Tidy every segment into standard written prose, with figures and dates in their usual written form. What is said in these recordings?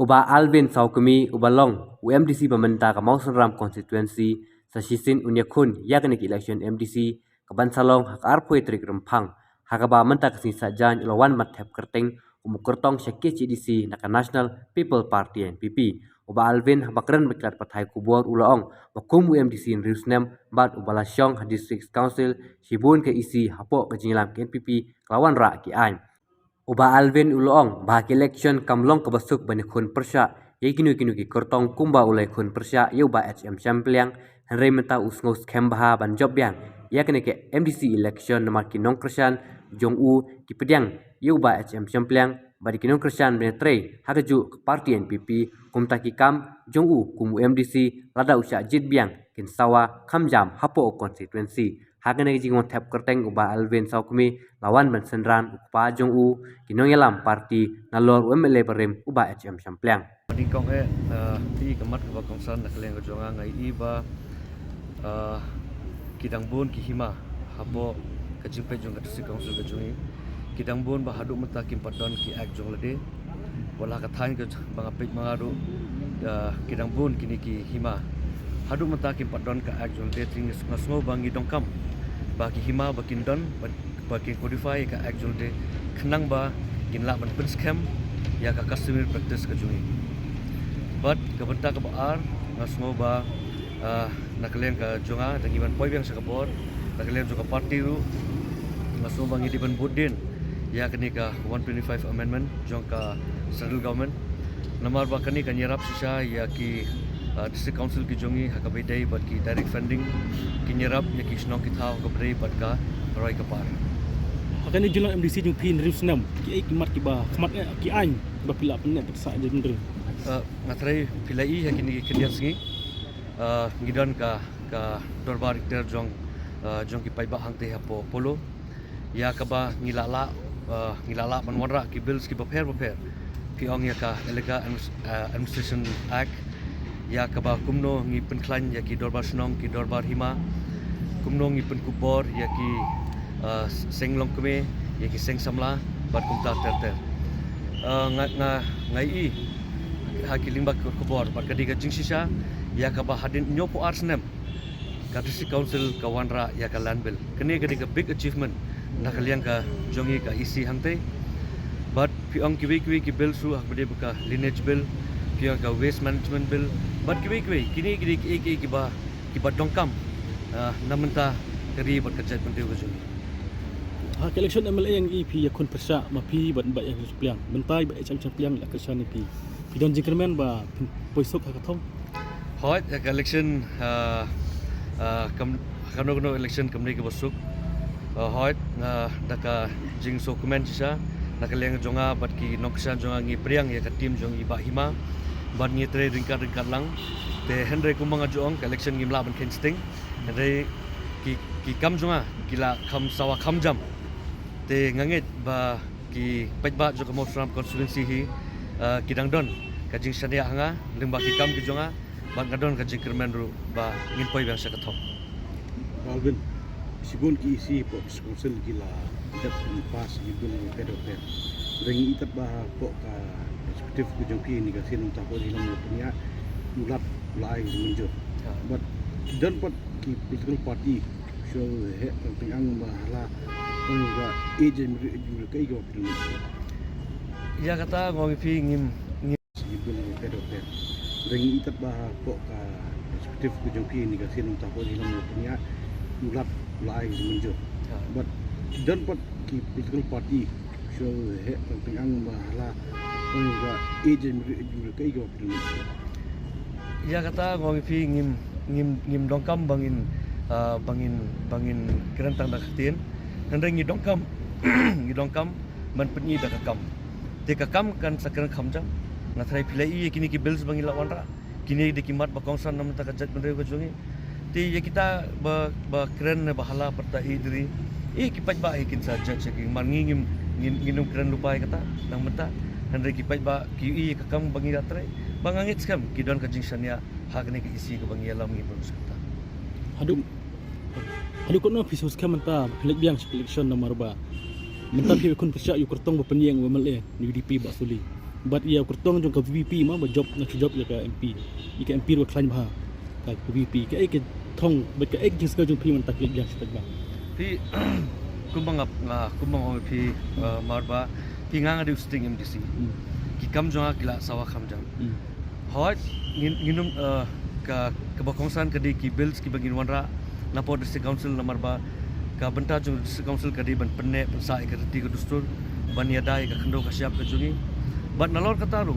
Uba Alvin Saukumi Ubalong UMDC Pementa Kamausanram Constituency Sasisin Unyakun Yaganik Election MDC Kabansalong Hak Arpui Trik Rempang Hakaba Menta Kasing Sajan Ilawan Mathep Kerteng Umukertong Syakir CDC Naka National People Party NPP Uba Alvin Habakran Meklat Patai Kubuar Ulaong Makum UMDC in Rusnem Bat Ubalasyong District Council Shibun ke isi Hapok Kejingilam ke NPP Kelawan Rak Ki Ain Uba Alvin Uloong bahak election kamlong kebasuk bani khun persya ye kinu ki kortong kumba ulai khun persya ye uba HM Champliang Henry menta usngos kembaha ban job yang ya kene ke MDC election nomor kinong kersan jong u ki pediang ye uba HM Champliang badi kinong kersan benetre hagaju parti NPP kumta ki kam jong u kumu MDC lada usya jit biang kin sawa kamjam hapo constituency Hagan ay jingon tap kerteng uba Alvin Saukumi lawan bensenran upa jong u kinong yalam parti nalor UMLA berem uba HM Champliang. Di kong ti kamat ka kongsan nakaleng jonga ngai iba kidang bun ki hima habo kajimpe jong kadisi kongsul kajungi kidang bun ba hadu mata kim padon ki ak jong lade wala ka thain ka bangapit mangadu kidang bun kini ki hima hadu mata kim padon ka ak jong lade tring ngasngo bangi dongkam bagi hima bakin don bagi codify ka actual de khnang ba ginla ban pins cam ya ka customer practice ka jungi but ka benta ka baar ngasmo ba nakaleng ka junga dangiban poi biang sa kabor nakaleng juga party ru ngasmo bangi di ban budin ya kini ka 125 amendment jong ka central government namar ba kani ka nyerap sisa ya ki district council ki jongi hakabedai bat ki direct funding ki nyerap ya ki snong ki thau ka brei bat ka roi ka par akan julang MDC jung pin Rusnam ki ai kimat ki ba khamat ki an ba pila pen net sa je ndre ngatrai pilai ya kini ki singi ngidon ka dorbar ikter jong ki pai ba hangte hapo polo ya ka ba ngilala manwara ki bills ki ba pher ki ong ya ka elega administration act ya kaba kumno ngi penklan ya ki dorbar snong ki dorbar hima kumno ngi pen kubor ya ki senglong kume ya ki seng samla bat kumta ter ngai i ha ki limba kubor bat kadi ka jingsisa ya kaba hadin nyopo arsnem ka district council ka wanra ya ka landbill kene kadi ka big achievement nakaliang ka jongi ka isi hangte but piong kiwi ki bill su hak bade ka lineage bill piong ka waste management bill but kiwi kini ki ba dongkam namenta kari bat kajat pentiu ka juni ha election MLA yang EP ya kun persya ma pi ban ba yang Champliang bentai ba HM Champliang la kersan EP pi don jingkermen ba poisok ha kathom hot election kam election kamni ke basuk hot daka jing dokumen sisa nakaleng jonga bat ki noksan jonga ngi priang ya ka tim jong iba hima ban ngi tre ringkat lang te Henry kumanga jong election ngim la ban kensting Henry ki kam jonga kila kham sawa kham jam te nganget ba ki pajba jo ka Mosram constituency hi kidang don ka jing sania hanga limba ki kam ki jonga ban ngadon ka jing kermen ru ba ngin poi bang sa kathom Alvin sibun ki isi po council kila dat pas gibun pedo ring itat ba po ka eksekutif ku jongki ni kasin ta ko hilang punya mulat lai menjo but dan pot ki political party so he pengang mahala penga agent kai go ya kata ngomi pi ngim gibun pedo ring itat ba po ka eksekutif ku jongki ni kasin ta ko hilang punya mulat lai menjo but dan pot ki political party so he pengang mahala penga agent kai go ya kata ngomi pi ngim dongkam bangin kerentang dak tin hendeng ngi dongkam man penyi dak kam te kam kan sakran khamjam na thrai pilai kini ki bills bangin la wanra kini de kimat ba kongsan nam ta kajat bendre ko jungi ti ya kita ba keren bahala parta idri ki paj ba kin sa judge ki man ngim keren lupai kata nang menta hendeng ki paj ba ki ka kam bangi atre bangangit skam kidon ka jingsania hagne ki isi ka bangi alam ngi berus kata hadu ko no pisos ka menta pilek biang election nomor ba menta pi kun persya yu kertong ba penyeng MLA ni UDP ba suli but ia kurtong jong ka VP ma ba job na job ya ka MP ika MP ro klan ba ka VP ka ek thong ba ka ek jis ka jong pi man tak lik yang sipag ba Pi kumbang kumbang pi marba pingang adu sting MDC. Ki kam jonga kila sawa kam jang. Hawat nginum ka bakongsan kadi ki bills ki bagin wanra napo district council nomor ba ka benta jong district council kadi ban penne pensa ikarti ka dustur ban yada ka khendo ka siap ka jungi ban nalor kataru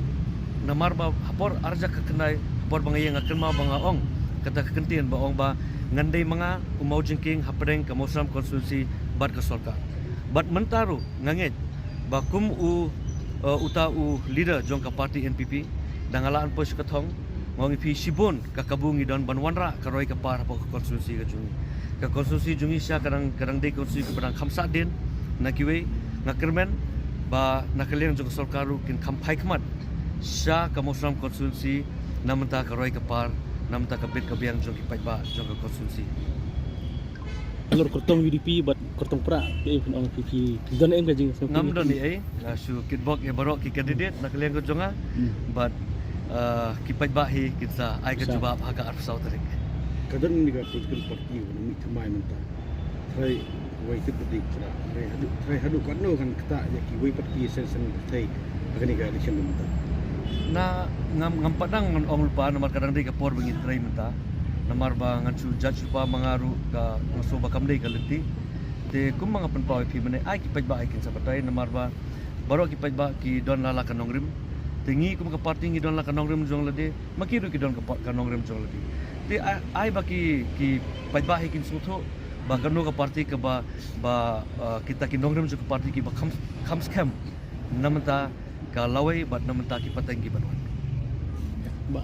namar ba hapor arja ka kenai hapor bangaya ngaken ma banga ong kata kekentian ba ong ba ngandai mga umau jengking hapreng ka Muslim konstitusi bat ka solka bat mentaru nganget ba kum uta leader jong ka parti NPP dangalaan pos kathong ngongi pi sibon ka kabungi don banwanra ka roi ka par ka konstitusi ka konstitusi jungi sya kadang de konstitusi ka padang khamsa din nakiwe ngakermen ba nakalian jong sarkaru kin khampai khmat sya ka Muslim konstitusi namenta ka roi ka par namenta ka bit ka biang jong ki ba jong ka konstitusi alor kurtong UDP but kurtong pra ke pun ong PP don em ka jing ngam don ni ai su kitbok e barok ki candidate nakalian ko jonga but kipat bahi kita ai ka jawab haka arfsau tarik Kadang ni ka political party ko mi tumay man ta. Try way to predict ra. Try hadu kan no kan kata ya ki way party sen try agani ka election man ta. na ngam padang ong lupa namar kadang dei ka por bengit try menta namar ba ngan su judge pa mangaru ka so ba kam dei ka leti te kum mga panpaw pi mane ai kipat ba ai kin sa patay namar ba baro kipat ba ki don lala ka nongrim tingi kum ka party ngi don la ka nongrim jong lade makiru ki don ka nongrim jong lade te ai ba ki pat ba kin sutho ba kanu ka party ka ba kita ki nongrim jong ka party ki ba kham scam namenta ka lawai ba namenta ki patang ki banwan ba